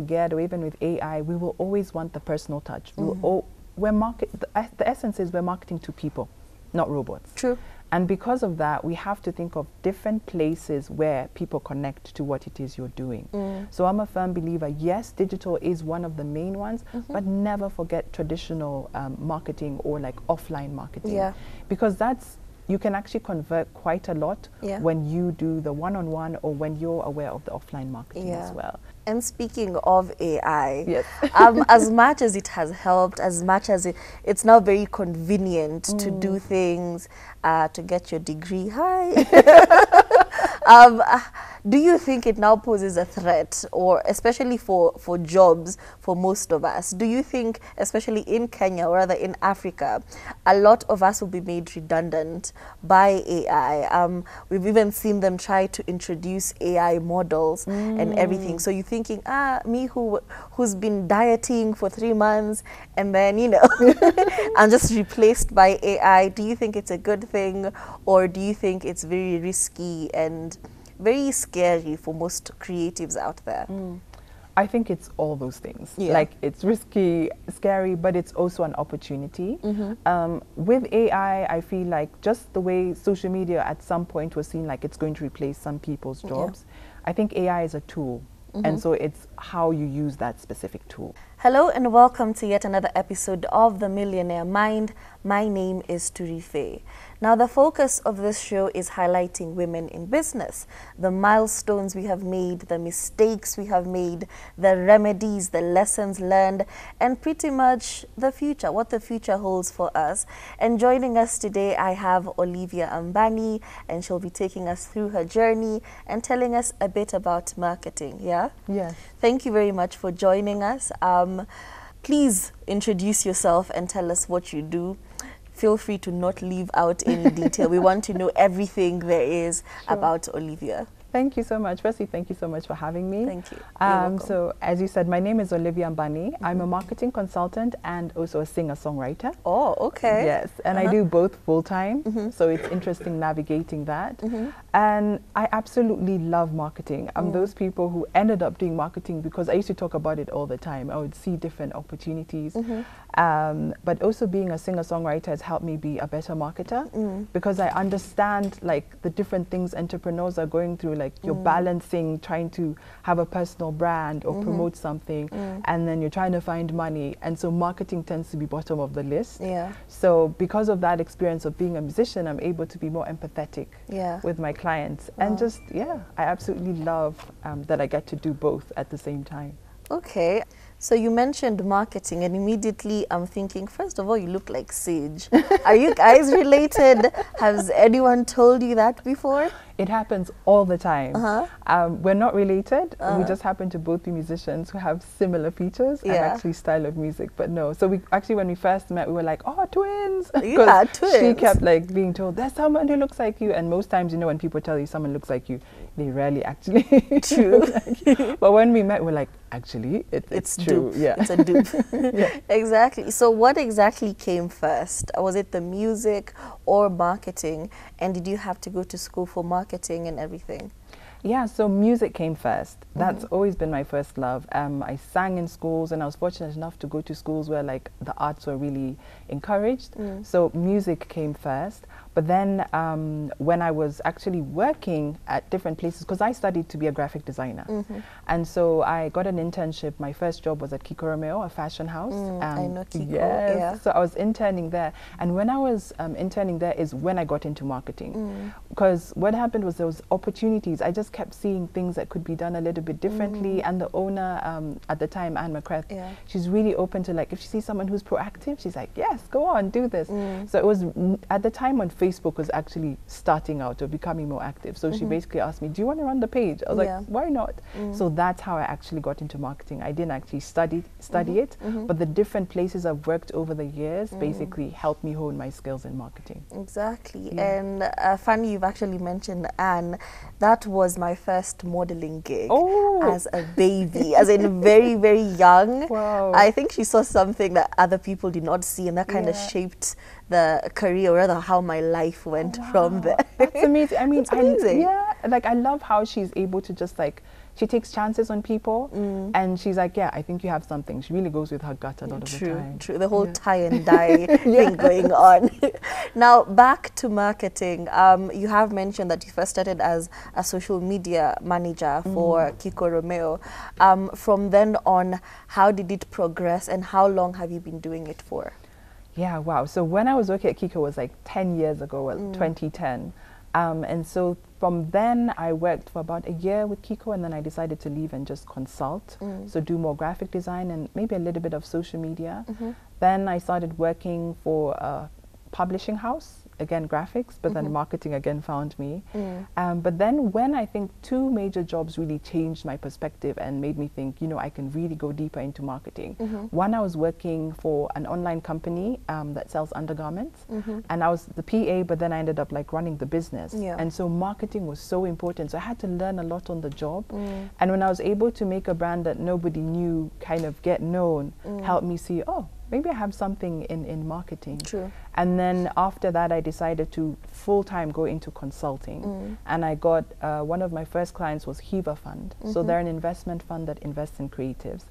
forget, or even with AI, we will always want the personal touch. The essence is we're marketing to people, not robots. True. And because of that, we have to think of different places where people connect to what it is you're doing. So I'm a firm believer, yes, digital is one of the main ones, but never forget traditional marketing or like offline marketing. Yeah. Because you can actually convert quite a lot when you do the one-on-one or when you're aware of the offline marketing as well. And speaking of AI, Yes. as much as it has helped, as much as it's now very convenient to do things, to get your degree. Hi. Do you think it now poses a threat, or especially for jobs for most of us? Do you think, especially in Kenya or rather in Africa, a lot of us will be made redundant by AI? We've even seen them try to introduce AI models and everything. So you're thinking, me who's been dieting for 3 months and then, you know, I'm just replaced by AI. Do you think it's a good thing, or do you think it's very risky and very scary for most creatives out there? I think it's all those things. Yeah. Like, it's risky, scary, but it's also an opportunity. With AI, I feel like just the way social media at some point was seen like it's going to replace some people's jobs, I think AI is a tool. And so it's how you use that specific tool. Hello and welcome to yet another episode of The Millionaire Mind. My name is Turife. Now, the focus of this show is highlighting women in business, the milestones we have made, the mistakes we have made, the remedies, the lessons learned, and pretty much the future, what the future holds for us. And joining us today, I have Olivia Ambani, and she'll be taking us through her journey and telling us a bit about marketing. Yeah? Yes. Thank you very much for joining us. Please introduce yourself and tell us what you do. Feel free to not leave out any detail. We want to know everything there is about Olivia. Thank you so much. Firstly, thank you so much for having me. Thank you. You're welcome. So, as you said, my name is Olivia Ambani. I'm a marketing consultant and also a singer-songwriter. Oh, okay. Yes, and I do both full-time, so it's interesting navigating that. And I absolutely love marketing. I'm those people who ended up doing marketing because I used to talk about it all the time. I would see different opportunities. But also being a singer-songwriter has helped me be a better marketer because I understand like the different things entrepreneurs are going through, like you're balancing trying to have a personal brand or promote something, and then you're trying to find money, and so marketing tends to be bottom of the list. Yeah. So because of that experience of being a musician, I'm able to be more empathetic with my clients. And just, I absolutely love that I get to do both at the same time. Okay. So you mentioned marketing, and immediately I'm thinking, first of all, you look like Sage. Are you guys related? Has anyone told you that before? It happens all the time. We're not related. We just happen to both be musicians who have similar features and actually style of music, but no. So we actually, when we first met, we were like, oh, twins. Yeah, twins. She kept like being told, there's someone who looks like you. And most times, you know, when people tell you someone looks like you, they rarely actually look like you. But when we met, we're like, actually, it's true. Yeah. It's a dupe. Exactly. So what exactly came first? Was it the music or marketing? And did you have to go to school for marketing and everything? Yeah, so music came first. That's always been my first love. I sang in schools, and I was fortunate enough to go to schools where like the arts were really encouraged. So music came first. But then when I was actually working at different places, because I studied to be a graphic designer. And so I got an internship. My first job was at Kiko Romeo, a fashion house. I know Kiko. Yes. Yeah. So I was interning there. And when I was interning there is when I got into marketing. Because what happened was there was opportunities. I just kept seeing things that could be done a little bit differently. And the owner at the time, Anne McCreth, she's really open to, like, if she sees someone who's proactive, she's like, yes, go on, do this. So it was at the time when Facebook was actually starting out or becoming more active. So she basically asked me, do you want to run the page? I was like, why not? So that's how I actually got into marketing. I didn't actually study it, but the different places I've worked over the years basically helped me hone my skills in marketing. Exactly. And funny you've actually mentioned Anne. That was my first modeling gig as a baby, as in very, very young. Wow. I think she saw something that other people did not see, and that kind of shaped the career, or rather how my life went from there. That's amazing. I mean, it's amazing. like I love how she's able to just like she takes chances on people, and she's like, yeah, I think you have something. She really goes with her gut a lot of the time. True, the whole tie and dye thing going on. Now, back to marketing. You have mentioned that you first started as a social media manager for Kiko Romeo. From then on, how did it progress, and how long have you been doing it for? Yeah, wow. So when I was working at Kiko, it was like 10 years ago, 2010. And so from then I worked for about a year with Kiko, and then I decided to leave and just consult. So do more graphic design and maybe a little bit of social media. Then I started working for a publishing house, again graphics, but then marketing again found me. But then when I think two major jobs really changed my perspective and made me think, you know, I can really go deeper into marketing. One, I was working for an online company that sells undergarments, and I was the PA, but then I ended up like running the business. And so marketing was so important. So I had to learn a lot on the job. And when I was able to make a brand that nobody knew kind of get known, helped me see, oh, maybe I have something in marketing. True. And then after that, I decided to full-time go into consulting. And I got, one of my first clients was Hiva Fund. So they're an investment fund that invests in creatives.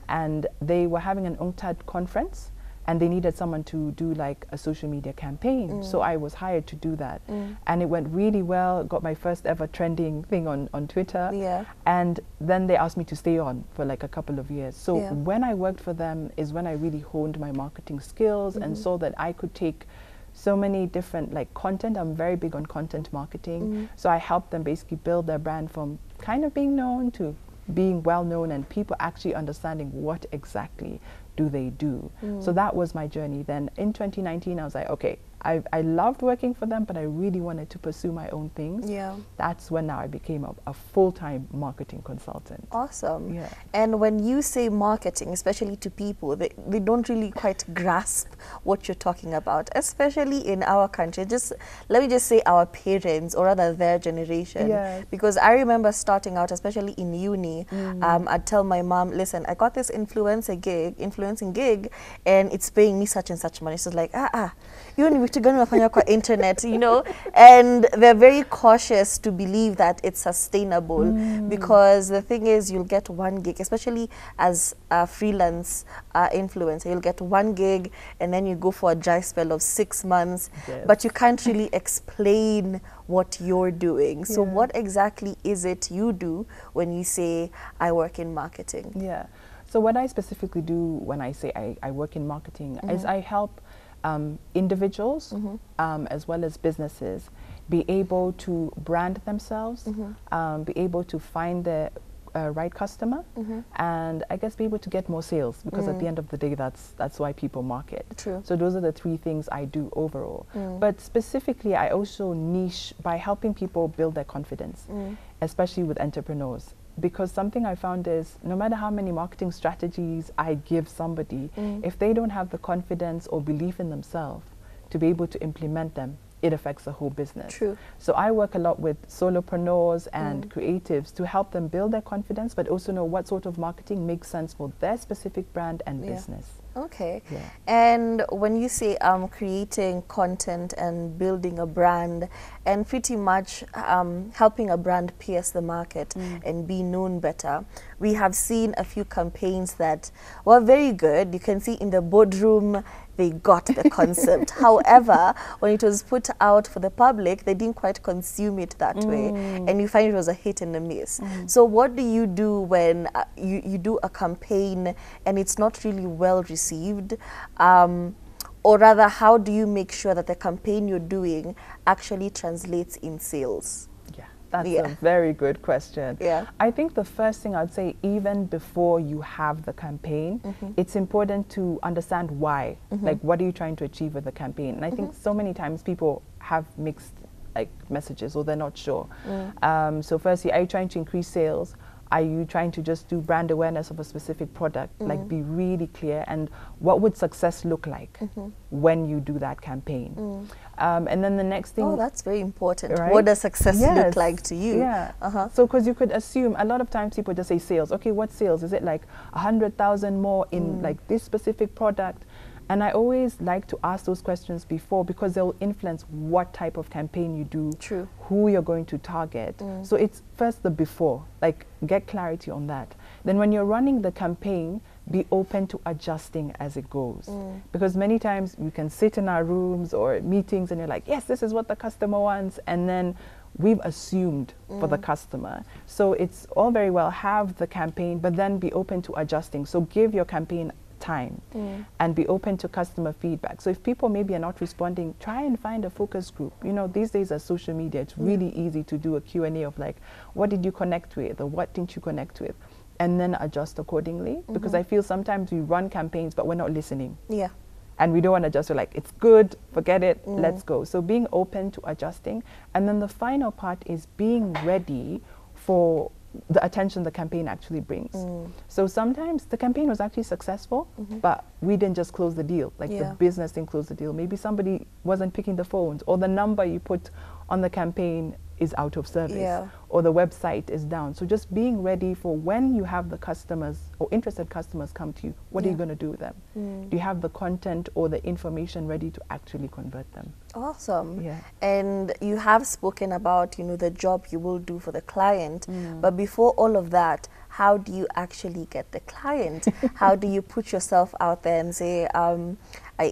And they were having an UNCTAD conference, and they needed someone to do like a social media campaign. So I was hired to do that. And it went really well, got my first ever trending thing on Twitter. And then they asked me to stay on for like a couple of years. So when I worked for them is when I really honed my marketing skills and saw that I could take so many different like content. I'm very big on content marketing. So I helped them basically build their brand from kind of being known to being well known, and people actually understanding what exactly do they do. So that was my journey. Then in 2019, I was like, okay, I loved working for them, but I really wanted to pursue my own things. That's when now I became a full-time marketing consultant. Awesome. And when you say marketing, especially to people, they don't really quite grasp what you're talking about, especially in our country. Let me just say our parents, or rather their generation. Because I remember starting out, especially in uni, I'd tell my mom, listen, I got this influencing gig, and it's paying me such and such money. She's like, you need to go on internet, you know, and they're very cautious to believe that it's sustainable, because the thing is, you'll get one gig, especially as a freelance influencer, you'll get one gig and then you go for a dry spell of 6 months, but you can't really explain what you're doing. So what exactly is it you do when you say, I work in marketing? So what I specifically do when I say I work in marketing is I help individuals as well as businesses be able to brand themselves, be able to find the right customer, and I guess be able to get more sales, because at the end of the day, that's why people market. So those are the three things I do overall. But specifically, I also niche by helping people build their confidence, especially with entrepreneurs. Because something I found is, no matter how many marketing strategies I give somebody, if they don't have the confidence or belief in themselves to be able to implement them, it affects the whole business. So I work a lot with solopreneurs and creatives to help them build their confidence, but also know what sort of marketing makes sense for their specific brand and business. Okay. And when you say creating content and building a brand and pretty much helping a brand pierce the market and be known better, we have seen a few campaigns that were very good. You can see in the boardroom, they got the concept. However, when it was put out for the public, they didn't quite consume it that way. And you find it was a hit and a miss. So what do you do when you do a campaign and it's not really well received? Or rather, how do you make sure that the campaign you're doing actually translates in sales? That's a very good question. I think the first thing I'd say, even before you have the campaign, it's important to understand why. Like, what are you trying to achieve with the campaign? And I think so many times people have mixed like messages, or they're not sure. So firstly, are you trying to increase sales? Are you trying to just do brand awareness of a specific product? Like, be really clear. And what would success look like when you do that campaign? And then the next thing... Oh, that's very important. Right? What does success look like to you? So, because you could assume, a lot of times people just say sales. Okay, what sales? Is it like 100,000 more in like this specific product? And I always like to ask those questions before, because they'll influence what type of campaign you do, True. who you're going to target. So it's first the before, like get clarity on that. Then when you're running the campaign, be open to adjusting as it goes. Because many times you can sit in our rooms or meetings and you're like, yes, this is what the customer wants. And then we've assumed for the customer. So it's all very well have the campaign, but then be open to adjusting. So give your campaign time and be open to customer feedback. So if people maybe are not responding, try and find a focus group. You know, these days as social media, it's really easy to do a Q&A of like, what did you connect with or what didn't you connect with? And then adjust accordingly. Because I feel sometimes we run campaigns, but we're not listening. Yeah. And we don't want to just be like, it's good, forget it, let's go. So being open to adjusting. And then the final part is being ready for the attention the campaign actually brings. So sometimes the campaign was actually successful, but we didn't just close the deal. Like the business didn't close the deal. Maybe somebody wasn't picking the phones, or the number you put on the campaign is out of service, or the website is down. So just being ready for when you have the customers or interested customers come to you, what are you going to do with them? Do you have the content or the information ready to actually convert them? Awesome. Yeah. And you have spoken about, you know, the job you will do for the client. But before all of that, how do you actually get the client? How do you put yourself out there and say,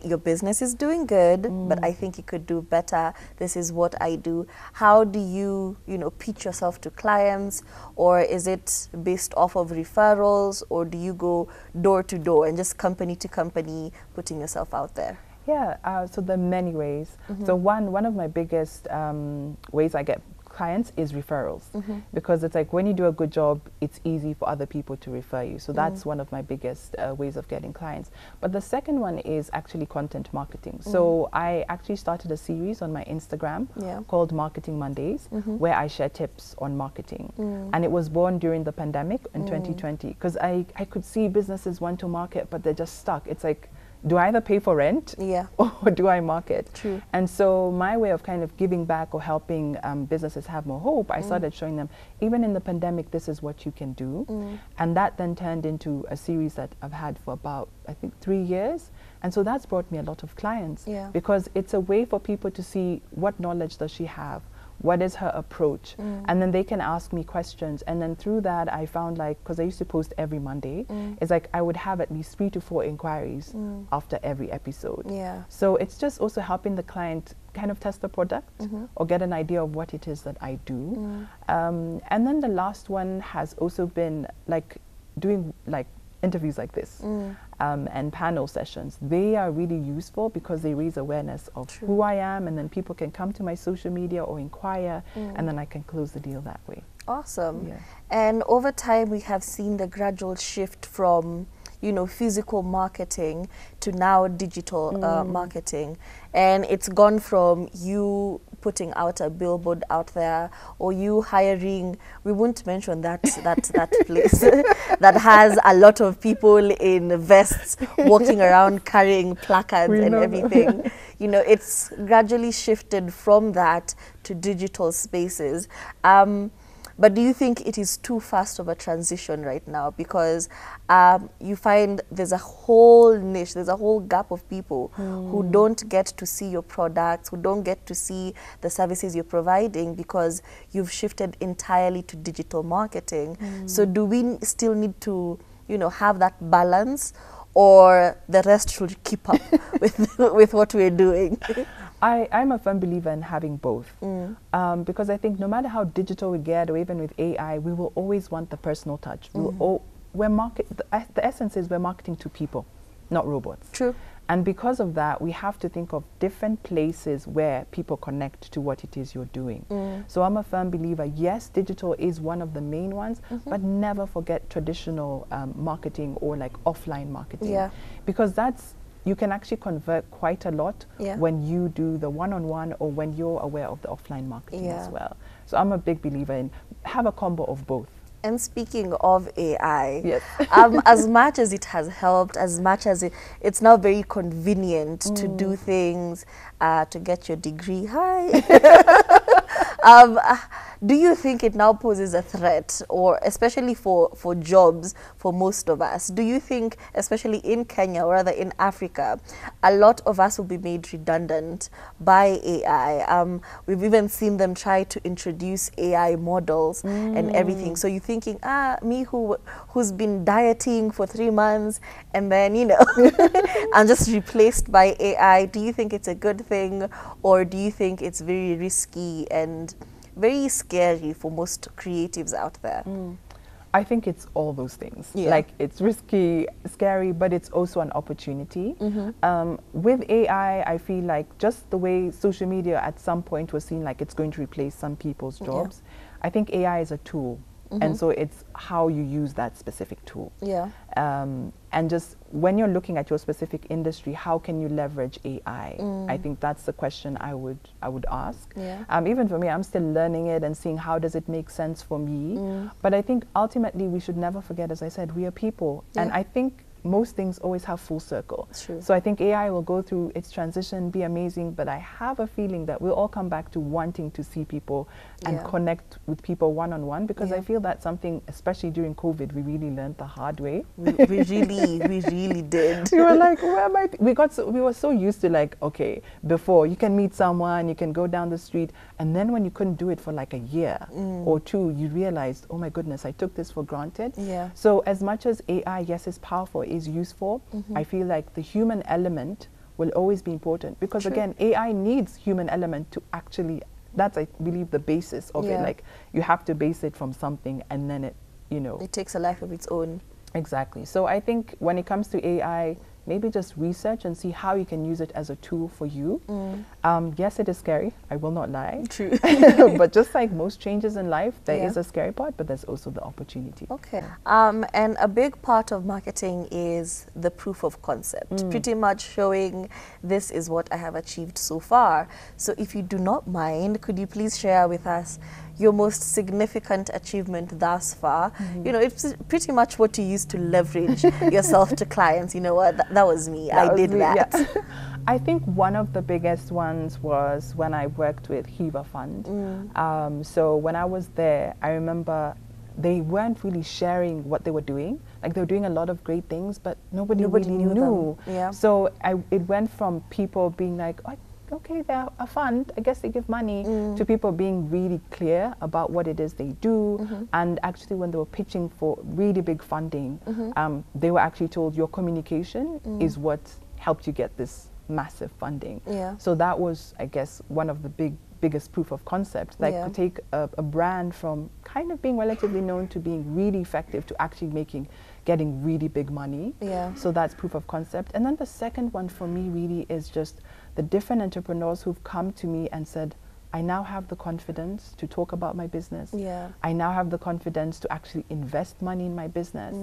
your business is doing good, but I think you could do better. This is what I do. How do you, you know, pitch yourself to clients? Or is it based off of referrals? Or do you go door to door and just company to company putting yourself out there? Yeah, so there are many ways. So one of my biggest ways I get clients is referrals, because it's like when you do a good job, it's easy for other people to refer you. So that's one of my biggest ways of getting clients. But the second one is actually content marketing. So I actually started a series on my Instagram called Marketing Mondays, where I share tips on marketing. And it was born during the pandemic in 2020, because I could see businesses want to market, but they're just stuck. It's like, do I either pay for rent or do I market? True. And so my way of kind of giving back or helping businesses have more hope, I started showing them, even in the pandemic, this is what you can do. And that then turned into a series that I've had for about, I think, 3 years. And so that's brought me a lot of clients, because it's a way for people to see what knowledge does she have, what is her approach, and then they can ask me questions. And then through that, I found, like, because I used to post every Monday, it's like I would have at least 3 to 4 inquiries after every episode. So it's just also helping the client kind of test the product or get an idea of what it is that I do. And then the last one has also been like doing like interviews like this and panel sessions. They are really useful because they raise awareness of who I am, and then people can come to my social media or inquire, and then I can close the deal that way. Awesome. And over time, we have seen the gradual shift from, you know, physical marketing to now digital marketing. And it's gone from you putting out a billboard out there, or you hiring, we won't mention that place that has a lot of people in vests walking around carrying placards and everything. You know, it's gradually shifted from that to digital spaces. But do you think it is too fast of a transition right now? Because you find there's a whole niche, there's a whole gap of people who don't get to see your products, who don't get to see the services you're providing because you've shifted entirely to digital marketing. So do we still need to, you know, have that balance, or the rest should keep up with what we're doing? I'm a firm believer in having both, because I think no matter how digital we get, or even with AI, we will always want the personal touch. The essence is we're marketing to people, not robots. True. And because of that, we have to think of different places where people connect to what it is you're doing. So I'm a firm believer, yes, digital is one of the main ones, but never forget traditional marketing or like offline marketing. Because that's, you can actually convert quite a lot when you do the one-on-one or when you're aware of the offline marketing as well. So I'm a big believer in have a combo of both. And speaking of AI, as much as it has helped, as much as it's now very convenient to do things, to get your degree, Do you think it now poses a threat, or especially for jobs for most of us? Do you think, especially in Kenya or rather in Africa, a lot of us will be made redundant by AI? We've even seen them try to introduce AI models and everything. So you're thinking, me who's been dieting for 3 months and then, you know, I'm just replaced by AI. Do you think it's a good thing, or do you think it's very risky and very scary for most creatives out there? I think it's all those things. Yeah. Like, it's risky, scary, but it's also an opportunity. With AI, I feel like just the way social media at some point was seen like it's going to replace some people's jobs, I think AI is a tool. And so it's how you use that specific tool. Yeah. And just when you're looking at your specific industry, how can you leverage AI? I think that's the question I would ask. Yeah. Even for me, I'm still learning it and seeing how does it make sense for me. But I think ultimately we should never forget, as I said, we are people. And I think most things always have full circle. True. So I think AI will go through its transition, be amazing, but I have a feeling that we'll all come back to wanting to see people and connect with people one-on-one, because I feel that's something, especially during COVID, we really learned the hard way. We really did. We were like, where am I? We were so used to, like, okay, before you can meet someone, you can go down the street, and then when you couldn't do it for like a year or two, you realized, oh my goodness, I took this for granted. Yeah. So as much as AI, yes, is powerful, is useful, I feel like the human element will always be important, because again, AI needs human element to actually, that's, I believe, the basis of it. Like, you have to base it from something, and then it, you know, it takes a life of its own. Exactly. So I think when it comes to AI, maybe just research and see how you can use it as a tool for you. Yes, it is scary, I will not lie. True. But just like most changes in life, there is a scary part, but there's also the opportunity. Okay. And a big part of marketing is the proof of concept, pretty much showing this is what I have achieved so far. So if you do not mind, could you please share with us your most significant achievement thus far? You know, it's pretty much what you use to leverage yourself to clients. You know what, that was me. I did that. Yeah. I think one of the biggest ones was when I worked with Hiva Fund. So when I was there, I remember they weren't really sharing what they were doing. Like, they were doing a lot of great things, but nobody really knew. Yeah. So it went from people being like, oh, okay, they're a fund, I guess they give money, to people being really clear about what it is they do. And actually, when they were pitching for really big funding, they were actually told your communication is what helped you get this massive funding. Yeah. So that was, I guess, one of the biggest proof of concept. Like, to take a brand from kind of being relatively known to being really effective to actually getting really big money. Yeah. So that's proof of concept. And then the second one for me really is just the different entrepreneurs who've come to me and said, I now have the confidence to talk about my business. Yeah. I now have the confidence to actually invest money in my business.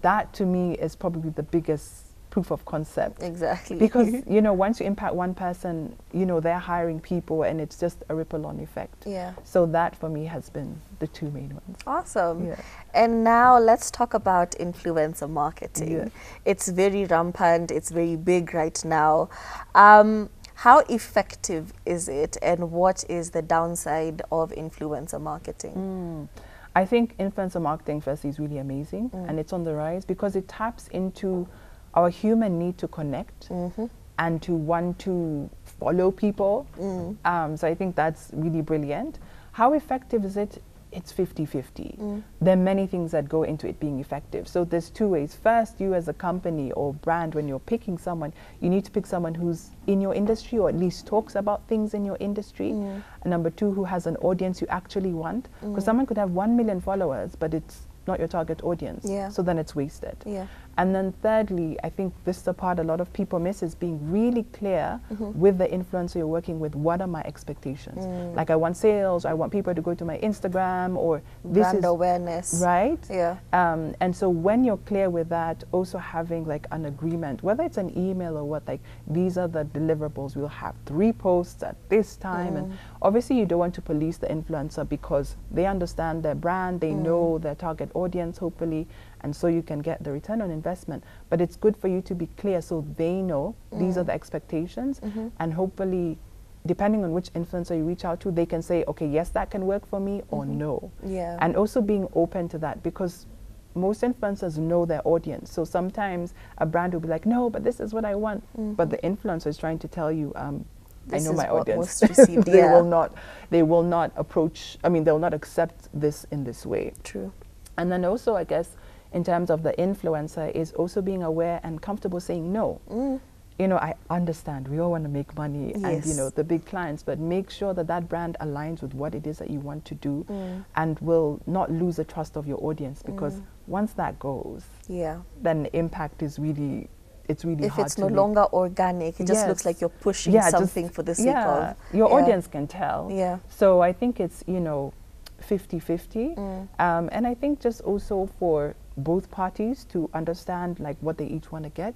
That to me is probably the biggest proof of concept. Exactly. Because, you know, once you impact one person, you know, they're hiring people, and it's just a ripple-on effect. Yeah. So that for me has been the two main ones. Awesome. Yeah. And now let's talk about influencer marketing. Yeah. It's very rampant. It's very big right now. How effective is it, and what is the downside of influencer marketing? I think influencer marketing, firstly, is really amazing, and it's on the rise because it taps into our human need to connect and to want to follow people. So I think that's really brilliant. How effective is it? It's 50-50. There are many things that go into it being effective. So there's two ways. First, you as a company or brand, when you're picking someone, you need to pick someone who's in your industry, or at least talks about things in your industry. And number two, who has an audience you actually want. Because someone could have 1 million followers, but it's not your target audience. So then it's wasted. And then thirdly, I think this is the part a lot of people miss, is being really clear with the influencer you're working with. What are my expectations? Like, I want sales, I want people to go to my Instagram, or this Brand is awareness. right. Yeah. And so when you're clear with that, also having like an agreement, whether it's an email or what, like, these are the deliverables. We'll have 3 posts at this time. And obviously you don't want to police the influencer, because they understand their brand, they know their target audience, hopefully, and so you can get the return on investment. But it's good for you to be clear, so they know these are the expectations, and hopefully depending on which influencer you reach out to, they can say, okay, yes, that can work for me, or no. Yeah. And also being open to that, because most influencers know their audience. So sometimes a brand will be like, no, but this is what I want. But the influencer is trying to tell you, I know my audience. They will not approach, I mean, they'll not accept this in this way. True. And then also, I guess, in terms of the influencer, is also being aware and comfortable saying no. You know, I understand we all want to make money and, you know, the big clients, but make sure that that brand aligns with what it is that you want to do and will not lose the trust of your audience, because once that goes, then the impact is really, it's really if hard it's to no make. longer organic, it just looks like you're pushing something for the sake of. Your audience can tell. Yeah. So I think it's, you know, 50-50. And I think just also for both parties to understand like what they each want to get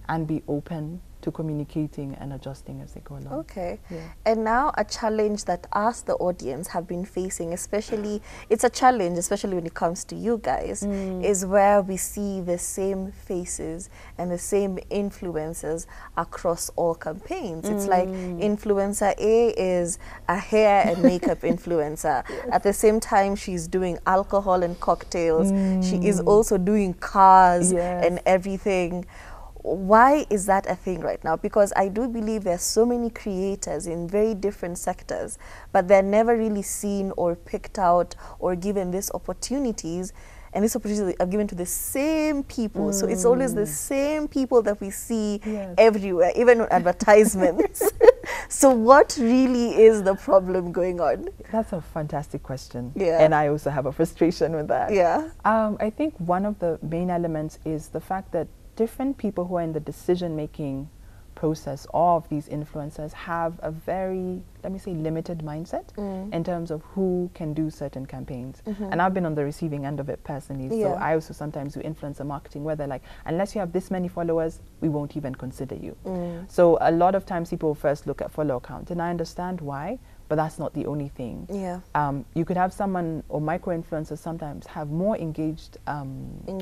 and be open to communicating and adjusting as they go along. Okay. Yeah. And now a challenge that us, the audience, have been facing, especially, it's a challenge, especially when it comes to you guys, is where we see the same faces and the same influencers across all campaigns. It's like influencer A is a hair and makeup influencer. At the same time, she's doing alcohol and cocktails. She is also doing cars and everything. Why is that a thing right now? Because I do believe there's so many creators in very different sectors, but they're never really seen or picked out or given these opportunities, and these opportunities are given to the same people. So it's always the same people that we see everywhere, even on advertisements. So what really is the problem going on? That's a fantastic question. Yeah. And I also have a frustration with that. Yeah. I think one of the main elements is the fact that different people who are in the decision-making process of these influencers have a very, let me say, limited mindset in terms of who can do certain campaigns. And I've been on the receiving end of it personally. So I also sometimes do influencer marketing where they're like, unless you have this many followers, we won't even consider you. So a lot of times people first look at follow count, and I understand why, but that's not the only thing. Yeah. You could have someone, or micro-influencers sometimes have more engaged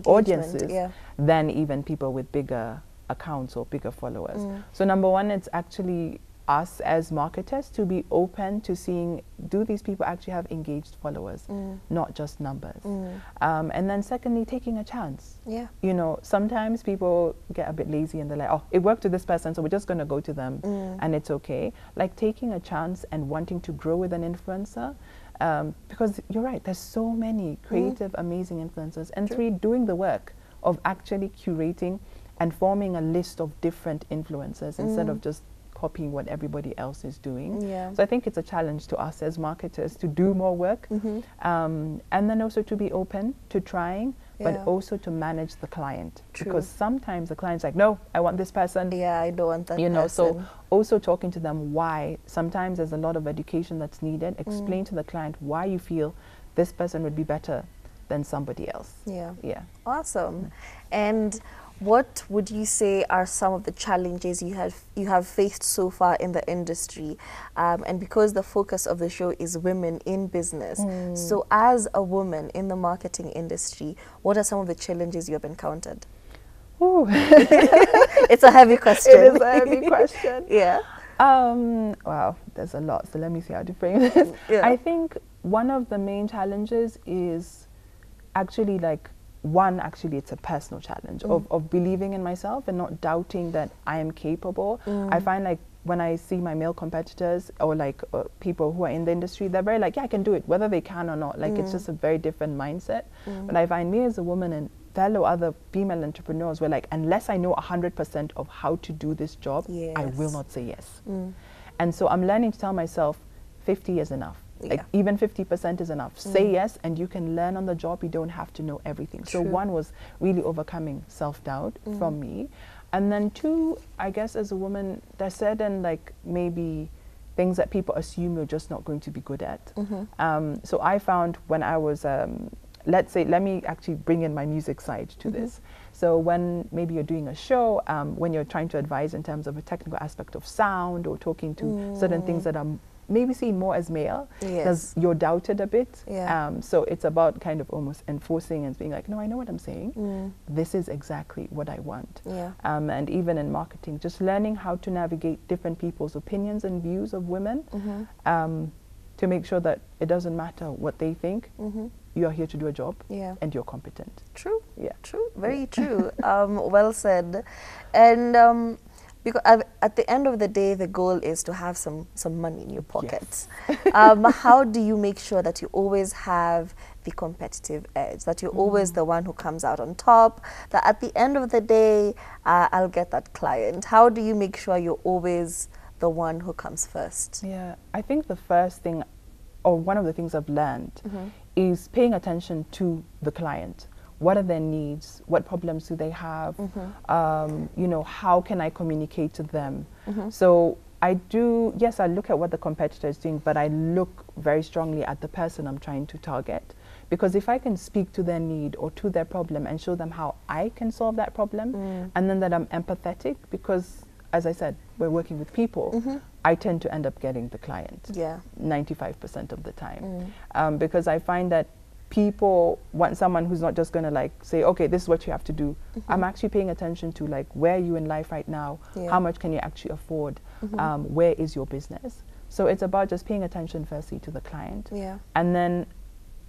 audiences than even people with bigger accounts or bigger followers. So number one, it's actually us as marketers to be open to seeing, do these people actually have engaged followers, not just numbers. And then secondly, taking a chance. Yeah. You know, sometimes people get a bit lazy and they're like, oh, it worked with this person, so we're just going to go to them and it's okay. Like taking a chance and wanting to grow with an influencer, because you're right, there's so many creative, amazing influencers, and three, doing the work of actually curating and forming a list of different influencers instead of just copying what everybody else is doing. So I think it's a challenge to us as marketers to do more work, and then also to be open to trying, but also to manage the client. Because sometimes the client's like, no, I want this person. Yeah, I don't want that You know, person. so also talking to them why. Sometimes there's a lot of education that's needed. Explain to the client why you feel this person would be better than somebody else. Yeah. Awesome. And what would you say are some of the challenges you have faced so far in the industry? And because the focus of the show is women in business, so as a woman in the marketing industry, what are some of the challenges you have encountered? Ooh. It's a heavy question. It is a heavy question. Yeah. Wow, there's a lot. So let me see how to frame this. I think one of the main challenges is actually like, one, actually it's a personal challenge of believing in myself and not doubting that I am capable. I find like when I see my male competitors or like people who are in the industry, they're very like, yeah, I can do it, whether they can or not. Like it's just a very different mindset. But I find me as a woman and fellow other female entrepreneurs, we're like, unless I know 100% of how to do this job, I will not say yes. And so I'm learning to tell myself 50 is enough. Like even 50% is enough. Say yes, and you can learn on the job. You don't have to know everything. So one was really overcoming self-doubt from me. And then two, I guess as a woman, there's certain like maybe things that people assume you're just not going to be good at. So I found when I was, let me actually bring in my music side to this. So when maybe you're doing a show, when you're trying to advise in terms of a technical aspect of sound or talking to certain things that are maybe seen more as male, Yes. because you're doubted a bit. Yeah. So it's about kind of almost enforcing and being like, no, I know what I'm saying. Mm. This is exactly what I want. Yeah. And even in marketing, just learning how to navigate different people's opinions and views of women, to make sure that it doesn't matter what they think. You are here to do a job, Yeah. and you're competent. True. Yeah. True. Very true. Well said. And because at the end of the day, the goal is to have some money in your pockets. How do you make sure that you always have the competitive edge, that you're always the one who comes out on top, that at the end of the day, I'll get that client? How do you make sure you're always the one who comes first? Yeah, I think the first thing, or one of the things I've learned, is paying attention to the client. What are their needs? What problems do they have? You know, how can I communicate to them? So I do, yes, I look at what the competitor is doing, but I look very strongly at the person I'm trying to target. Because if I can speak to their need or to their problem and show them how I can solve that problem, and then that I'm empathetic, because as I said, we're working with people, I tend to end up getting the client 95% of the time. Because I find that people want someone who's not just going to like say, okay, this is what you have to do. I'm actually paying attention to like, where are you in life right now? How much can you actually afford? Where is your business? So it's about just paying attention firstly to the client, and then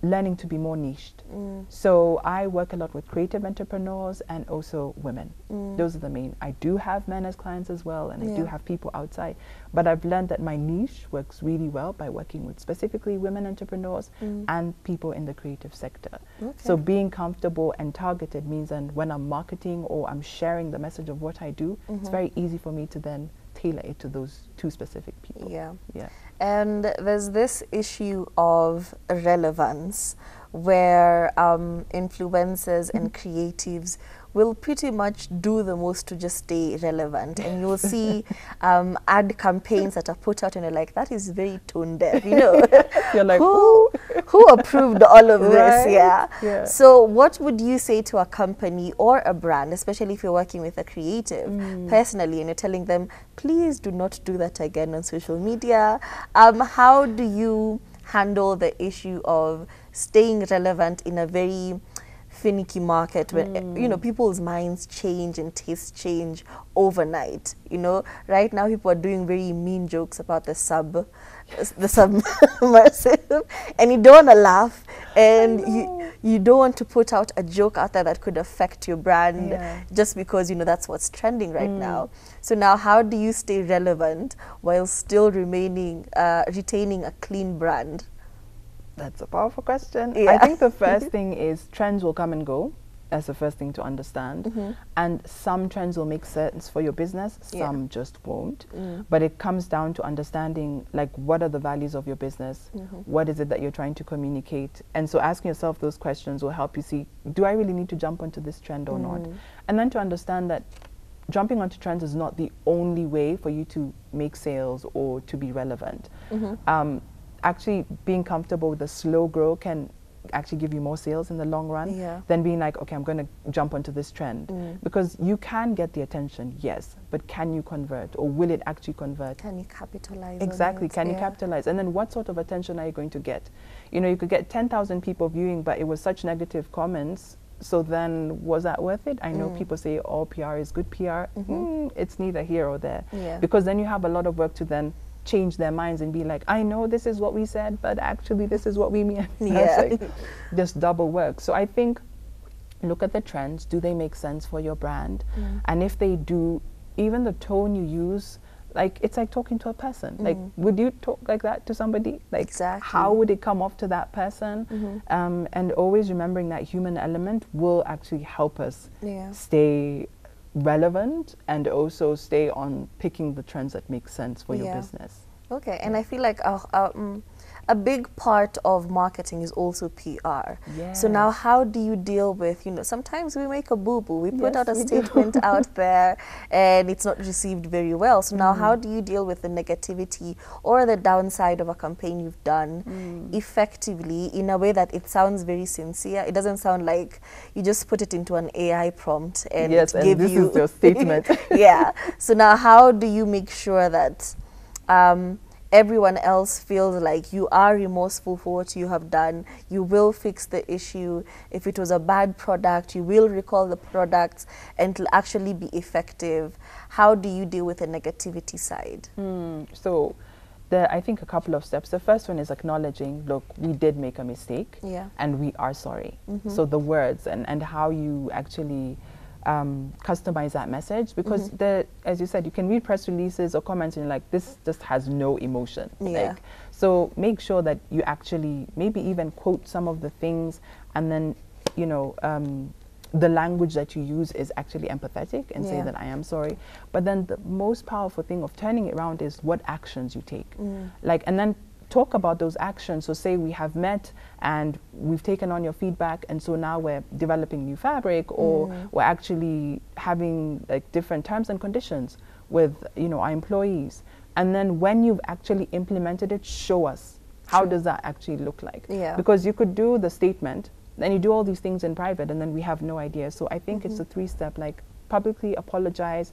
learning to be more niched. So I work a lot with creative entrepreneurs and also women. Those are the main. I do have men as clients as well, and I do have people outside. But I've learned that my niche works really well by working with specifically women entrepreneurs and people in the creative sector. So being comfortable and targeted means that when I'm marketing or I'm sharing the message of what I do, it's very easy for me to then tailor it to those two specific people. Yeah. And there's this issue of relevance where influencers and creatives will pretty much do the most to just stay relevant. And you'll see ad campaigns that are put out and you're like, that is very tone deaf, you know. You're like, who approved all of this? Yeah. So what would you say to a company or a brand, especially if you're working with a creative personally, and you're telling them, please do not do that again on social media? How do you handle the issue of staying relevant in a very finicky market where you know, people's minds change and tastes change overnight? You know, right now people are doing very mean jokes about the submersive, and you don't want to laugh, and you don't want to put out a joke out there that could affect your brand just because, you know, that's what's trending right now. So now, how do you stay relevant while still retaining a clean brand? That's a powerful question. I think the first thing is trends will come and go. That's the first thing to understand. And some trends will make sense for your business, some just won't. But it comes down to understanding, like, what are the values of your business? What is it that you're trying to communicate? And so asking yourself those questions will help you see, do I really need to jump onto this trend or not? And then to understand that jumping onto trends is not the only way for you to make sales or to be relevant. Actually being comfortable with the slow grow can actually give you more sales in the long run than being like, okay, I'm going to jump onto this trend. Because you can get the attention, yes, but can you convert, or will it actually convert? Can you capitalize Exactly, on it? can you capitalize? And then what sort of attention are you going to get? You know, you could get 10,000 people viewing, but it was such negative comments. So then, was that worth it? I know people say all PR is good PR. It's neither here or there. Because then you have a lot of work to then change their minds and be like, I know this is what we said, but actually this is what we mean. Like, just double work. So I think, look at the trends. Do they make sense for your brand? And if they do, even the tone you use, like, it's like talking to a person. Like, would you talk like that to somebody? Like, how would it come off to that person? And always remembering that human element will actually help us stay relevant and also stay on picking the trends that make sense for your business. Okay, and I feel like a big part of marketing is also PR. So now, how do you deal with, you know, sometimes we make a boo-boo, we put out a statement out there and it's not received very well. So now, how do you deal with the negativity or the downside of a campaign you've done effectively in a way that it sounds very sincere? It doesn't sound like you just put it into an AI prompt and it and this is your statement. So now, how do you make sure that everyone else feels like you are remorseful for what you have done. You will fix the issue. If it was a bad product, you will recall the products and it'll actually be effective. How do you deal with the negativity side? So I think a couple of steps. The first one is acknowledging, look, we did make a mistake, and we are sorry. So the words and how you actually customize that message, because as you said, you can read press releases or comments and you're like, this just has no emotion. Like, so make sure that you actually maybe even quote some of the things, and then, you know, the language that you use is actually empathetic, and say that I am sorry. But then the most powerful thing of turning it around is what actions you take. Like, and then talk about those actions. So say we have met and we've taken on your feedback, and so now we're developing new fabric, or we're actually having like different terms and conditions with, you know, our employees. And then when you've actually implemented it, show us how does that actually look like. Because you could do the statement, then you do all these things in private, and then we have no idea. So I think it's a 3-step, like publicly apologize,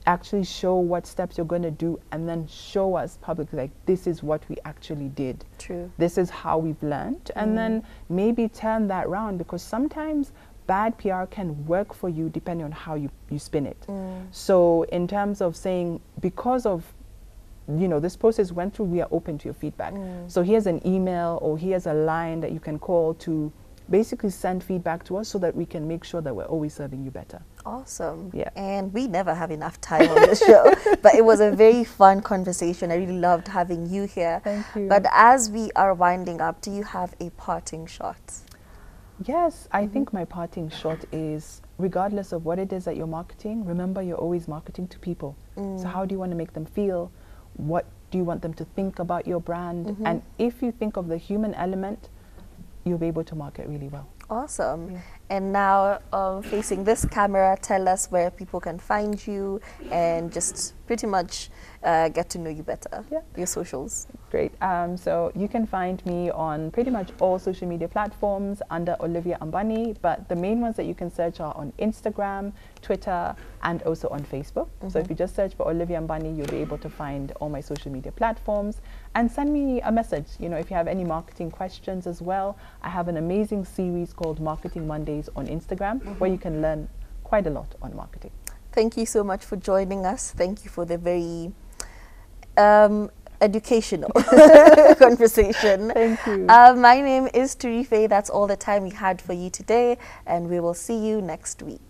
actually show what steps you're going to do, and then show us publicly, like, this is what we actually did. This is how we've learned. And then maybe turn that around, because sometimes bad PR can work for you depending on how you spin it. So in terms of saying, because of, you know, this process went through, we are open to your feedback. So here's an email, or here's a line that you can call to basically send feedback to us, so that we can make sure that we're always serving you better. Awesome. And we never have enough time on the show, but it was a very fun conversation. I really loved having you here. Thank you. But as we are winding up, do you have a parting shot? Yes, I think my parting shot is, regardless of what it is that you're marketing, remember you're always marketing to people. So how do you want to make them feel? What do you want them to think about your brand? And if you think of the human element, you'll be able to market really well. Awesome. And now, facing this camera, tell us where people can find you and just pretty much get to know you better. Your socials. Great. So you can find me on pretty much all social media platforms under Olivia Ambani, but the main ones that you can search are on Instagram, Twitter, and also on Facebook. So if you just search for Olivia Ambani, you'll be able to find all my social media platforms, and send me a message. You know, if you have any marketing questions as well, I have an amazing series called Marketing Mondays on Instagram, where you can learn quite a lot on marketing. Thank you so much for joining us. Thank you for the very educational conversation. Thank you. My name is Turife. That's all the time we had for you today, and we will see you next week.